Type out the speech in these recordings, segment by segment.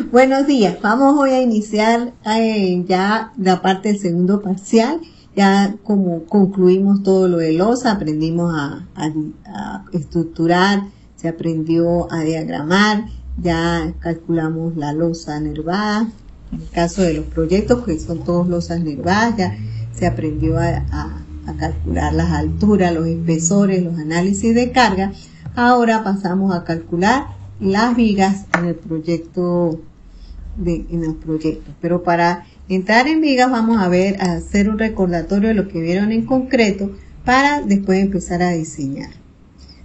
Buenos días, vamos hoy a iniciar ya la parte del segundo parcial. Ya como concluimos todo lo de losa, aprendimos a estructurar, se aprendió a diagramar, ya calculamos la losa nervada. En el caso de los proyectos, que son todos losas nervadas, ya se aprendió a calcular las alturas, los espesores, los análisis de carga. Ahora pasamos a calcular las vigas en el proyecto, en los proyectos. Pero para entrar en vigas vamos a hacer un recordatorio de lo que vieron en concreto para después empezar a diseñar.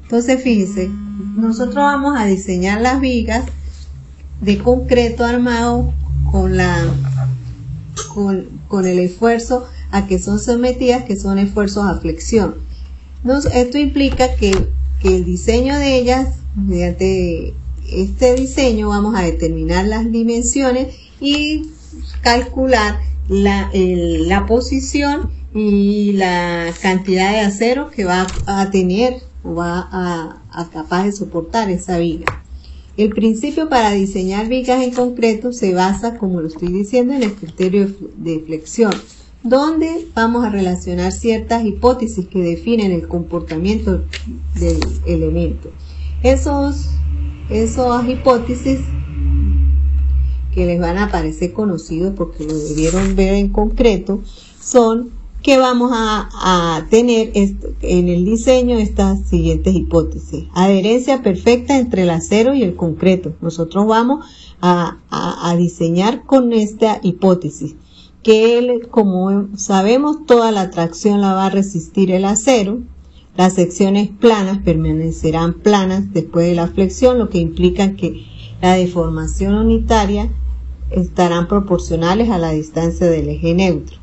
Entonces fíjense, nosotros vamos a diseñar las vigas de concreto armado con el esfuerzo a que son sometidas, que son esfuerzos a flexión. Esto implica que el diseño de ellas, mediante este diseño, vamos a determinar las dimensiones y calcular la posición y la cantidad de acero que va a tener o va a capaz de soportar esa viga. El principio para diseñar vigas en concreto se basa, como lo estoy diciendo, en el criterio de flexión, donde vamos a relacionar ciertas hipótesis que definen el comportamiento del elemento. Esas hipótesis que les van a parecer conocidos porque lo debieron ver en concreto, son que vamos a tener en el diseño estas siguientes hipótesis. Adherencia perfecta entre el acero y el concreto. Nosotros vamos a diseñar con esta hipótesis, que como sabemos, toda la tracción la va a resistir el acero. Las secciones planas permanecerán planas después de la flexión, lo que implica que la deformación unitaria estarán proporcionales a la distancia del eje neutro.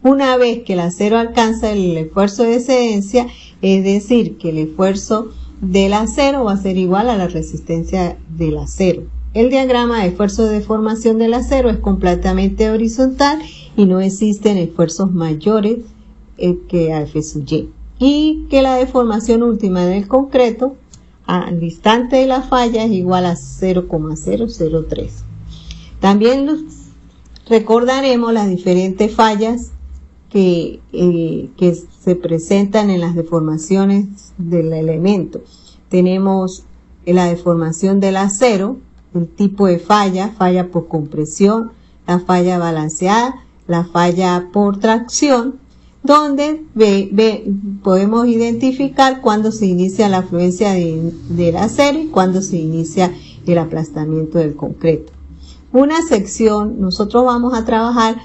Una vez que el acero alcanza el esfuerzo de excedencia, es decir, que el esfuerzo del acero va a ser igual a la resistencia del acero. El diagrama de esfuerzo de deformación del acero es completamente horizontal y no existen esfuerzos mayores que a F sub Y. Y que la deformación última del concreto al instante de la falla es igual a 0,003. También recordaremos las diferentes fallas que se presentan en las deformaciones del elemento. Tenemos la deformación del acero, el tipo de falla por compresión, la falla balanceada, la falla por tracción, donde podemos identificar cuándo se inicia la afluencia del acero y cuándo se inicia el aplastamiento del concreto. Una sección, nosotros vamos a trabajar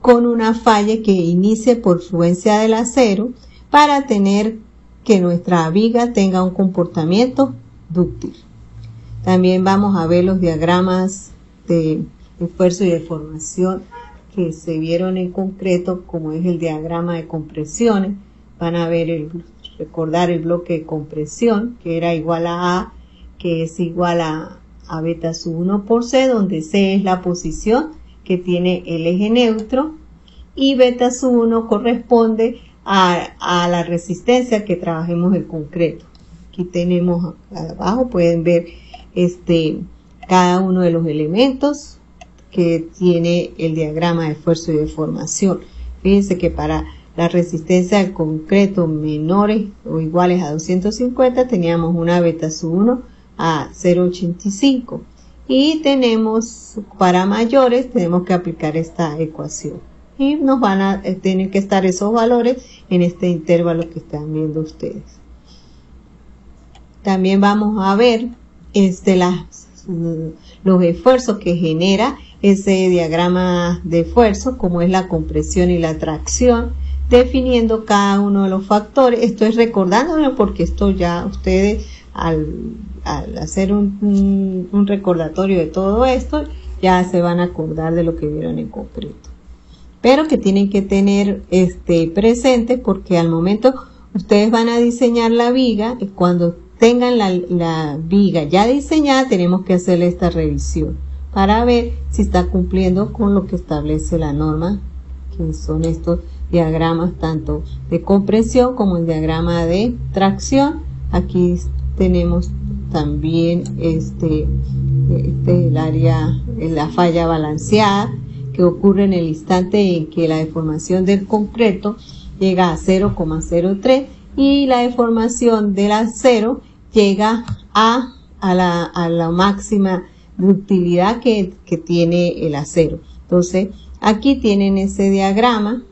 con una falla que inicie por fluencia del acero para tener que nuestra viga tenga un comportamiento dúctil. También vamos a ver los diagramas de esfuerzo y deformación que se vieron en concreto, como es el diagrama de compresiones. Van a ver recordar el bloque de compresión, que era igual a A, que es igual a beta sub 1 por C, donde C es la posición que tiene el eje neutro y beta sub 1 corresponde a la resistencia que trabajemos el concreto. Aquí tenemos abajo, pueden ver cada uno de los elementos que tiene el diagrama de esfuerzo y deformación. Fíjense que para la resistencia del concreto menores o iguales a 250 teníamos una beta sub 1 a 0,85 y para mayores tenemos que aplicar esta ecuación y nos van a tener que estar esos valores en este intervalo que están viendo ustedes. También vamos a ver los esfuerzos que genera ese diagrama de esfuerzo, como es la compresión y la tracción, definiendo cada uno de los factores. Esto es recordándolo porque esto ya ustedes al hacer un recordatorio de todo esto ya se van a acordar de lo que vieron en concreto, pero que tienen que tener presente, porque al momento ustedes van a diseñar la viga y cuando tengan la viga ya diseñada tenemos que hacerle esta revisión para ver si está cumpliendo con lo que establece la norma, que son estos diagramas tanto de compresión como el diagrama de tracción. Aquí tenemos también el área, la falla balanceada, que ocurre en el instante en que la deformación del concreto llega a 0,03 y la deformación del acero llega a la máxima ductilidad que tiene el acero. Entonces, aquí tienen ese diagrama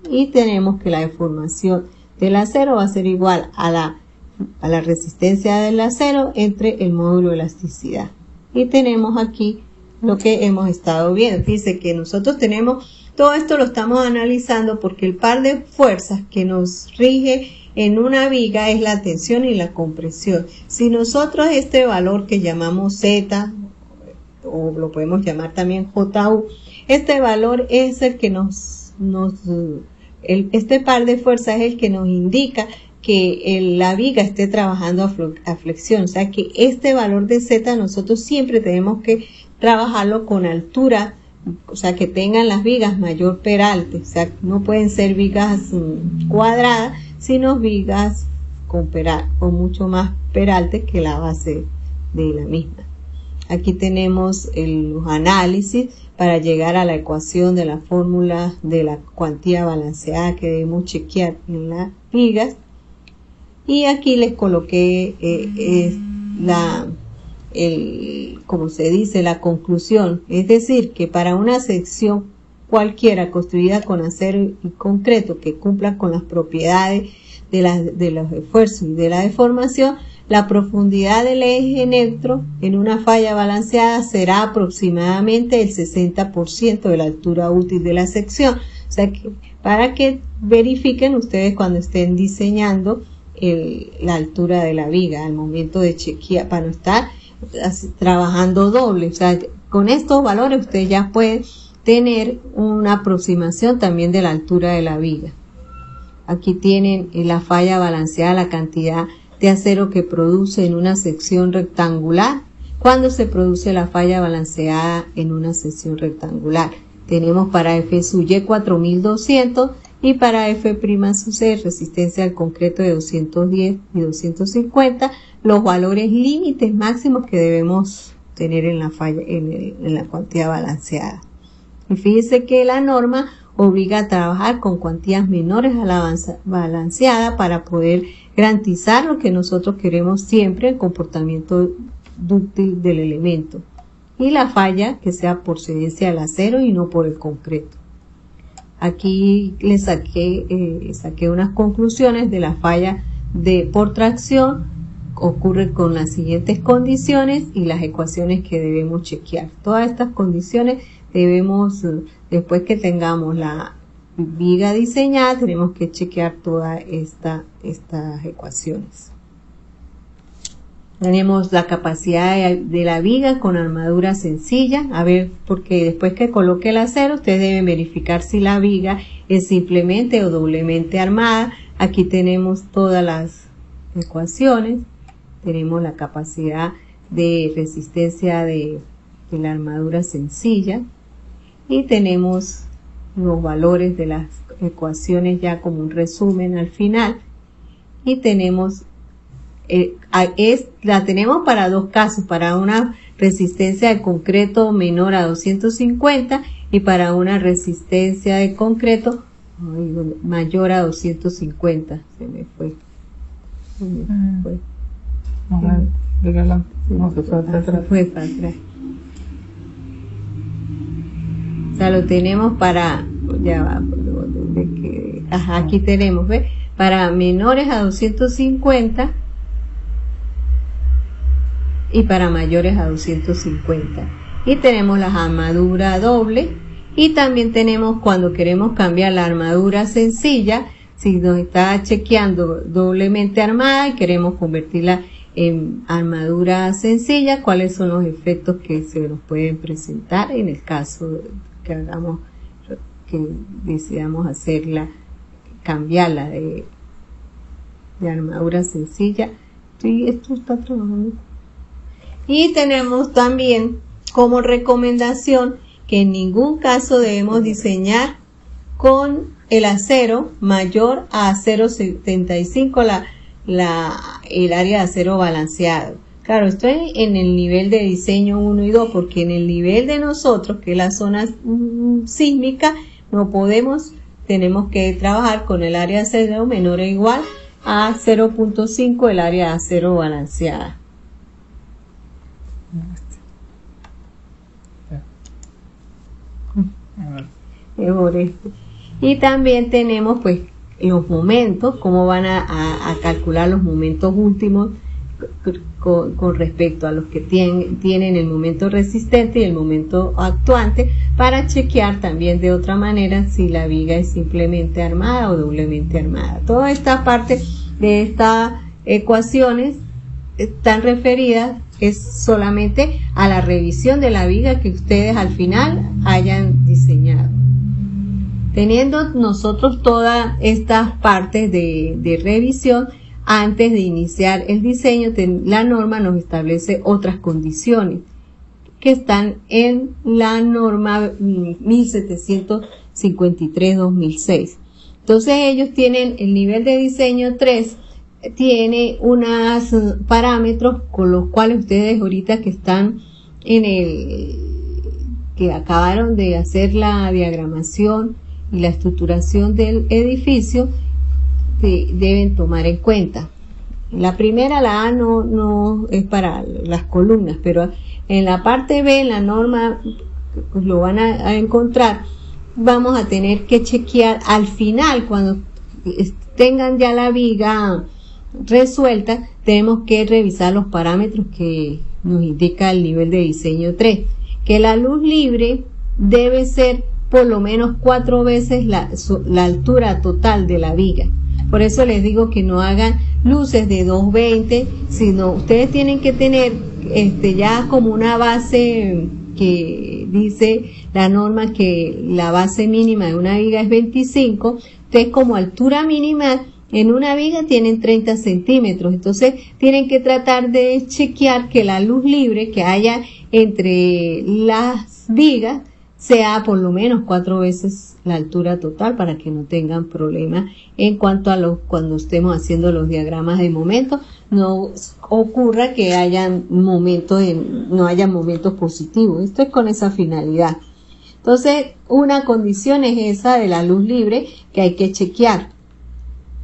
y tenemos que la deformación del acero va a ser igual a la resistencia del acero entre el módulo de elasticidad. Y tenemos aquí lo que hemos estado viendo. Dice que nosotros tenemos, todo esto lo estamos analizando porque el par de fuerzas que nos rige en una viga es la tensión y la compresión. Si nosotros este valor que llamamos Z, o lo podemos llamar también JU, este valor es el que este par de fuerzas es el que nos indica que la viga esté trabajando a flexión. O sea que este valor de Z nosotros siempre tenemos que trabajarlo con altura, o sea que tengan las vigas mayor peralte. O sea, no pueden ser vigas cuadradas, sino vigas con mucho más peralte que la base de la misma. Aquí tenemos los análisis para llegar a la ecuación de la fórmula de la cuantía balanceada que debemos chequear en las vigas. Y aquí les coloqué como se dice, la conclusión. Es decir, que para una sección cualquiera construida con acero y concreto que cumpla con las propiedades de los esfuerzos y de la deformación, la profundidad del eje neutro en una falla balanceada será aproximadamente el 60% de la altura útil de la sección. O sea que para que verifiquen ustedes cuando estén diseñando la altura de la viga al momento de chequear, para no estar trabajando doble. O sea, con estos valores usted ya puede tener una aproximación también de la altura de la viga. Aquí tienen la falla balanceada, la cantidad de acero que produce en una sección rectangular. Cuando se produce la falla balanceada en una sección rectangular, tenemos para F sub Y 4200 y para F' sub C resistencia al concreto de 210 y 250, los valores límites máximos que debemos tener en la falla, en la cuantía balanceada. Y fíjese que la norma obliga a trabajar con cuantías menores a la balanceada para poder garantizar lo que nosotros queremos siempre, el comportamiento dúctil del elemento. Y la falla que sea por cederse al acero y no por el concreto. Aquí les saqué unas conclusiones de la falla por tracción. Ocurre con las siguientes condiciones y las ecuaciones que debemos chequear. Todas estas condiciones debemos, después que tengamos la viga diseñada, tenemos que chequear todas estas ecuaciones. Tenemos la capacidad de la viga con armadura sencilla. A ver, porque después que coloque el acero, ustedes deben verificar si la viga es simplemente o doblemente armada. Aquí tenemos todas las ecuaciones. Tenemos la capacidad de resistencia de la armadura sencilla. Y tenemos los valores de las ecuaciones ya como un resumen al final. Y tenemos la tenemos para dos casos, para una resistencia de concreto menor a 250 y para una resistencia de concreto mayor a 250. Se me fue. Se fue para atrás. O sea, lo tenemos para, ya va, aquí tenemos, ¿ves? Para menores a 250 y para mayores a 250. Y tenemos la armadura doble y también tenemos cuando queremos cambiar la armadura sencilla, si nos está chequeando doblemente armada y queremos convertirla en armadura sencilla, cuáles son los efectos que se nos pueden presentar en el caso que decidamos cambiarla de armadura sencilla. Sí, esto está trabajando. Y tenemos también como recomendación que en ningún caso debemos diseñar con el acero mayor a 0,75 el área de acero balanceado. O Claro, esto es en el nivel de diseño 1 y 2, porque en el nivel de nosotros, que es la zona sísmica, no podemos, tenemos que trabajar con el área cero menor o igual a 0.5 el área de acero balanceada. Y también tenemos pues los momentos, cómo van a calcular los momentos últimos con respecto a los que tienen el momento resistente y el momento actuante, para chequear también de otra manera si la viga es simplemente armada o doblemente armada. Toda esta parte de estas ecuaciones están referidas es solamente a la revisión de la viga que ustedes al final hayan diseñado. Teniendo nosotros todas estas partes de revisión, antes de iniciar el diseño, la norma nos establece otras condiciones que están en la norma 1753-2006. Entonces ellos tienen el nivel de diseño 3, tiene unos parámetros con los cuales ustedes ahorita que están que acabaron de hacer la diagramación y la estructuración del edificio, deben tomar en cuenta. La primera, la A, no es para las columnas, pero en la parte B, en la norma, pues lo van a encontrar. Vamos a tener que chequear al final, cuando tengan ya la viga resuelta, tenemos que revisar los parámetros que nos indica el nivel de diseño 3, que la luz libre debe ser por lo menos 4 veces la altura total de la viga. Por eso les digo que no hagan luces de 220, sino ustedes tienen que tener ya como una base que dice la norma que la base mínima de una viga es 25, entonces como altura mínima en una viga tienen 30 centímetros, entonces tienen que tratar de chequear que la luz libre que haya entre las vigas sea por lo menos 4 veces la altura total para que no tengan problemas en cuanto a cuando estemos haciendo los diagramas de momento, no ocurra que no haya momentos positivos. Esto es con esa finalidad. Entonces, una condición es esa de la luz libre que hay que chequear.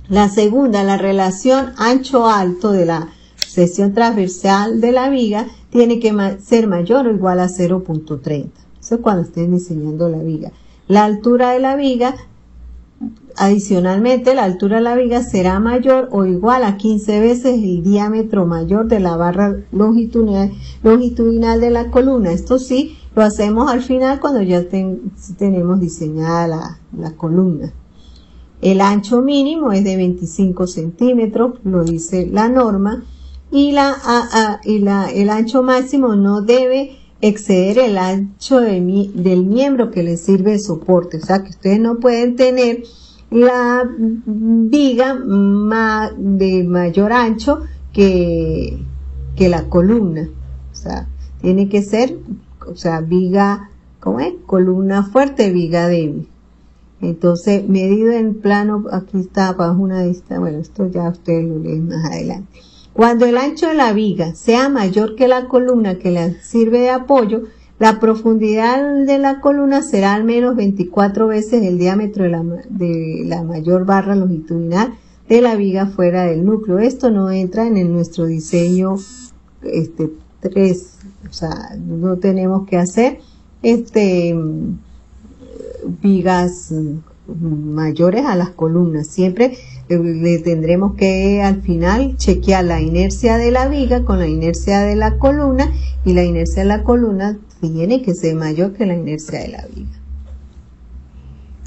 La segunda, la relación ancho-alto de la sección transversal de la viga tiene que ser mayor o igual a 0.30. Eso es cuando estén diseñando la viga. La altura de la viga, adicionalmente, la altura de la viga será mayor o igual a 15 veces el diámetro mayor de la barra longitudinal de la columna. Esto sí, lo hacemos al final cuando ya tenemos diseñada la columna. El ancho mínimo es de 25 centímetros, lo dice la norma, y el ancho máximo no debe exceder el ancho del miembro que les sirve de soporte. O sea que ustedes no pueden tener la viga de mayor ancho que la columna. O sea, tiene que ser, viga, ¿cómo es? Columna fuerte, viga débil. Entonces, medido en plano, aquí está bajo una distancia, bueno, esto ya ustedes lo leen más adelante. Cuando el ancho de la viga sea mayor que la columna que le sirve de apoyo, la profundidad de la columna será al menos 24 veces el diámetro de la mayor barra longitudinal de la viga fuera del núcleo. Esto no entra en nuestro diseño 3, o sea, no tenemos que hacer vigas mayores a las columnas. Siempre le tendremos que al final chequear la inercia de la viga con la inercia de la columna, y la inercia de la columna tiene que ser mayor que la inercia de la viga.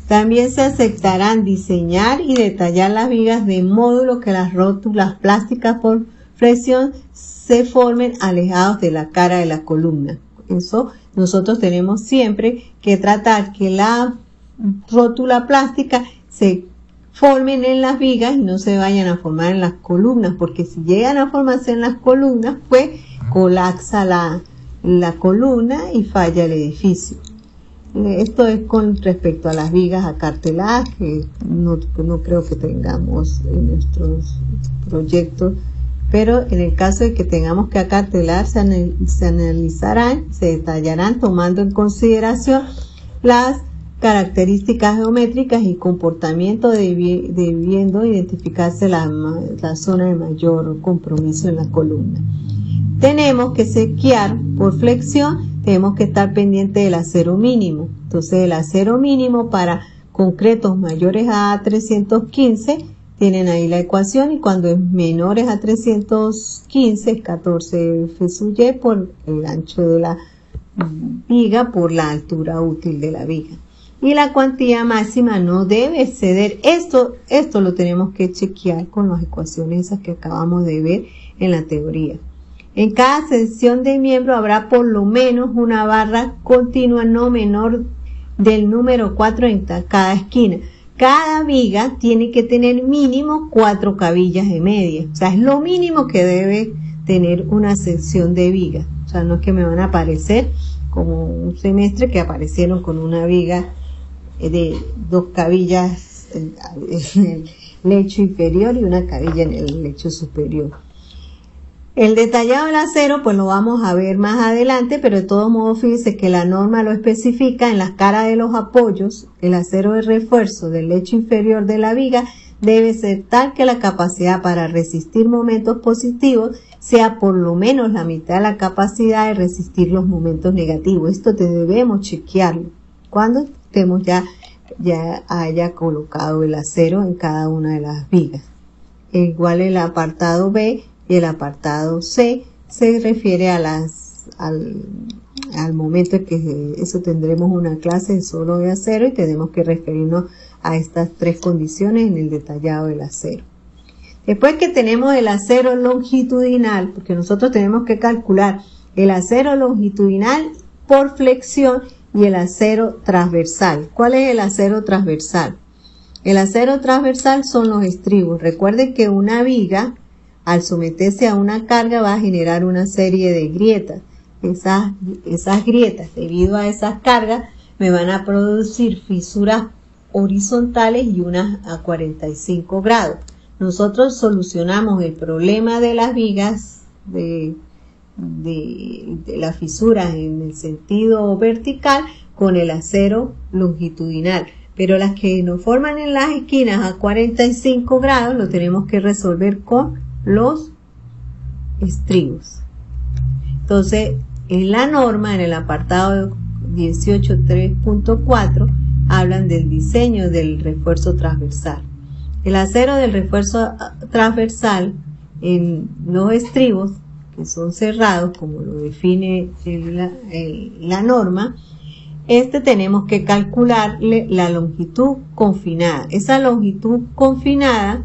También se aceptarán diseñar y detallar las vigas de módulo que las rótulas plásticas por flexión se formen alejados de la cara de la columna. Eso nosotros tenemos siempre que tratar que la rótula plástica se formen en las vigas y no se vayan a formar en las columnas, porque si llegan a formarse en las columnas, pues colapsa la columna y falla el edificio. Esto es con respecto a las vigas acarteladas, que no creo que tengamos en nuestros proyectos pero en el caso de que tengamos que acartelar, se analizarán, se detallarán tomando en consideración las características geométricas y comportamiento debiendo identificarse la zona de mayor compromiso en la columna. Tenemos que sequear por flexión, tenemos que estar pendiente del acero mínimo. Entonces el acero mínimo para concretos mayores a 315, tienen ahí la ecuación, y cuando es menores a 315 es 14 F sub Y por el ancho de la viga por la altura útil de la viga. Y la cuantía máxima no debe exceder, esto lo tenemos que chequear con las ecuaciones esas que acabamos de ver en la teoría. En cada sección de miembro habrá por lo menos una barra continua no menor del número 4 en cada esquina. Cada viga tiene que tener mínimo 4 cabillas de media. O sea, es lo mínimo que debe tener una sección de viga. O sea, no es que me van a aparecer como un semestre que aparecieron con una viga de 2 cabillas en el lecho inferior y una cabilla en el lecho superior. El detallado del acero pues lo vamos a ver más adelante, pero de todos modos fíjense que la norma lo especifica en las caras de los apoyos. El acero de refuerzo del lecho inferior de la viga debe ser tal que la capacidad para resistir momentos positivos sea por lo menos la mitad de la capacidad de resistir los momentos negativos. Esto debemos chequearlo cuando estemos ya haya colocado el acero en cada una de las vigas. Igual el apartado B y el apartado C se refiere a al momento en que eso tendremos una clase solo de acero y tenemos que referirnos a estas 3 condiciones en el detallado del acero. Después que tenemos el acero longitudinal, porque nosotros tenemos que calcular el acero longitudinal por flexión y el acero transversal. ¿Cuál es el acero transversal? El acero transversal son los estribos. Recuerden que una viga, al someterse a una carga, va a generar una serie de grietas. Esas grietas, debido a esas cargas, me van a producir fisuras horizontales y unas a 45 grados. Nosotros solucionamos el problema de las vigas, de las fisuras en el sentido vertical, con el acero longitudinal. Pero las que nos forman en las esquinas a 45 grados, lo tenemos que resolver con los estribos. Entonces, en la norma, en el apartado 18.3.4, hablan del diseño del refuerzo transversal. El acero del refuerzo transversal en los estribos, que son cerrados, como lo define la norma, tenemos que calcularle la longitud confinada. Esa longitud confinada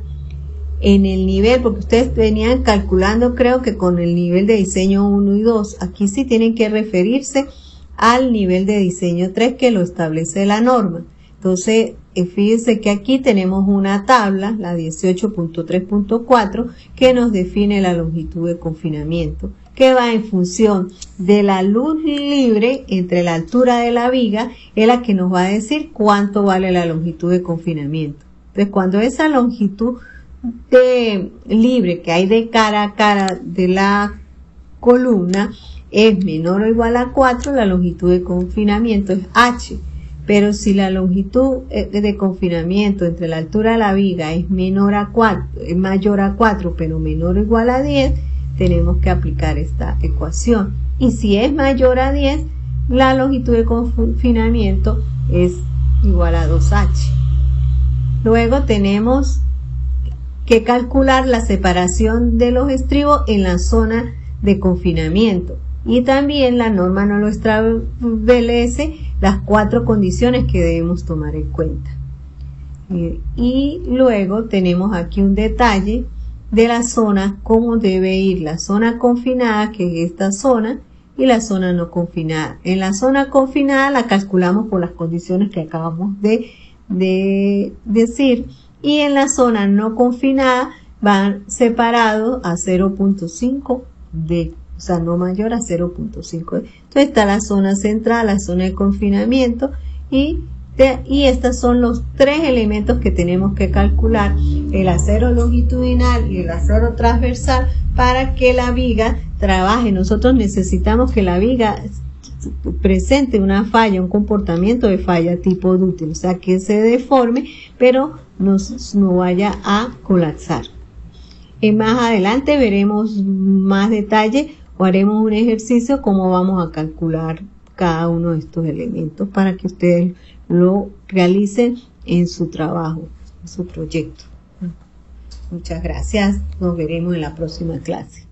en el nivel, porque ustedes venían calculando creo que con el nivel de diseño 1 y 2, aquí sí tienen que referirse al nivel de diseño 3 que lo establece la norma. Entonces, fíjense que aquí tenemos una tabla, la 18.3.4, que nos define la longitud de confinamiento, que va en función de la luz libre entre la altura de la viga, es la que nos va a decir cuánto vale la longitud de confinamiento. Entonces, cuando esa longitud libre que hay de cara a cara de la columna es menor o igual a 4, la longitud de confinamiento es H. Pero si la longitud de confinamiento entre la altura de la viga es mayor a 4, pero menor o igual a 10, tenemos que aplicar esta ecuación. Y si es mayor a 10, la longitud de confinamiento es igual a 2H. Luego tenemos que calcular la separación de los estribos en la zona de confinamiento. Y también la norma nos lo establece las 4 condiciones que debemos tomar en cuenta. Y luego tenemos aquí un detalle de la zona, cómo debe ir la zona confinada, que es esta zona, y la zona no confinada. En la zona confinada la calculamos por las condiciones que acabamos de decir, y en la zona no confinada van separados a 0.5 D, o sea, no mayor a 0.5 D. Entonces está la zona central, la zona de confinamiento, y Y estos son los 3 elementos que tenemos que calcular: el acero longitudinal y el acero transversal, para que la viga trabaje. Nosotros necesitamos que la viga presente una falla, un comportamiento de falla tipo dúctil, o sea, que se deforme, pero no vaya a colapsar. Más adelante veremos más detalle o haremos un ejercicio cómo vamos a calcular cada uno de estos elementos para que ustedes lo realicen en su trabajo, en su proyecto. Muchas gracias. Nos veremos en la próxima clase.